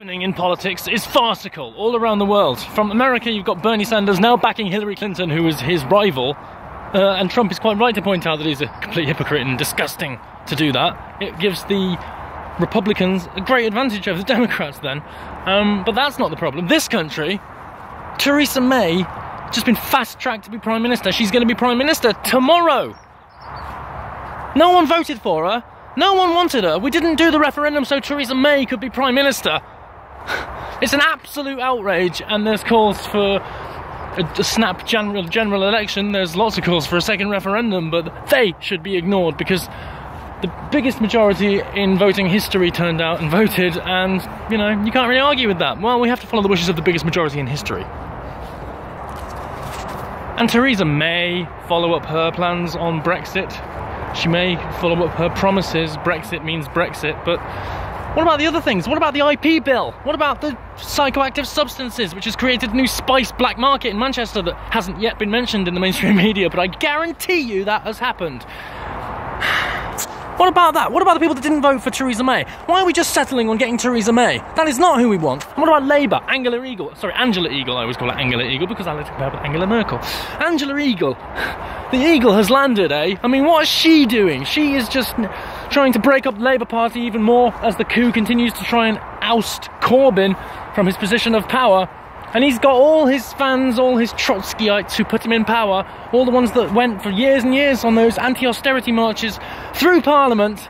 In politics is farcical all around the world. From America, you've got Bernie Sanders now backing Hillary Clinton, who is his rival, and Trump is quite right to point out that he's a complete hypocrite and disgusting to do that. It gives the Republicans a great advantage over the Democrats then. But that's not the problem. This country, Theresa May, just been fast-tracked to be Prime Minister. She's going to be Prime Minister tomorrow. No one voted for her. No one wanted her. We didn't do the referendum so Theresa May could be Prime Minister. It's an absolute outrage, and there's calls for a snap general election. There's lots of calls for a second referendum, but they should be ignored because the biggest majority in voting history turned out and voted, and, you know, you can't really argue with that. Well, we have to follow the wishes of the biggest majority in history. And Theresa May follow up her plans on Brexit. She may follow up her promises. Brexit means Brexit, but what about the other things? What about the IP bill? What about the psychoactive substances, which has created a new spice black market in Manchester that hasn't yet been mentioned in the mainstream media, but I guarantee you that has happened. What about that? What about the people that didn't vote for Theresa May? Why are we just settling on getting Theresa May? That is not who we want. And what about Labour? Angela Eagle. Sorry, Angela Eagle. I always call her Angela Eagle because I like to compare her with Angela Merkel. Angela Eagle. The eagle has landed, eh? I mean, what is she doing? She is just trying to break up the Labour Party even more as the coup continues to try and oust Corbyn from his position of power. And he's got all his fans, all his Trotskyites who put him in power, all the ones that went for years and years on those anti-austerity marches through Parliament,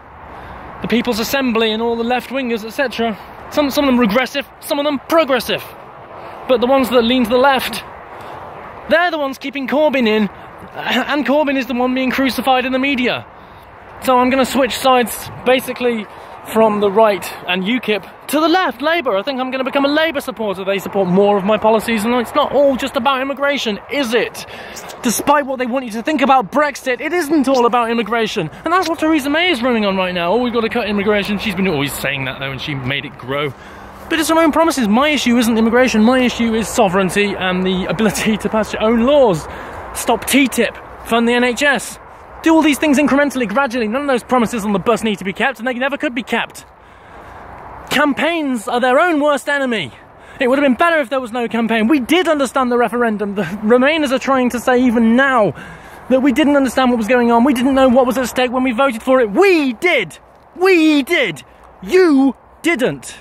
the People's Assembly and all the left-wingers, etc. Some of them regressive, some of them progressive. But the ones that lean to the left, they're the ones keeping Corbyn in, and Corbyn is the one being crucified in the media. So I'm going to switch sides, basically, from the right and UKIP to the left, Labour. I think I'm going to become a Labour supporter. They support more of my policies, and it's not all just about immigration, is it? Despite what they want you to think about Brexit, it isn't all about immigration. And that's what Theresa May is running on right now. Oh, we've got to cut immigration. She's been always saying that, though, and she made it grow. But it's her own promises. My issue isn't immigration. My issue is sovereignty and the ability to pass your own laws. Stop TTIP. Fund the NHS. Do all these things incrementally, gradually. None of those promises on the bus need to be kept, and they never could be kept. Campaigns are their own worst enemy. It would have been better if there was no campaign. We did understand the referendum. The Remainers are trying to say even now that we didn't understand what was going on. We didn't know what was at stake when we voted for it. We did. We did. You didn't.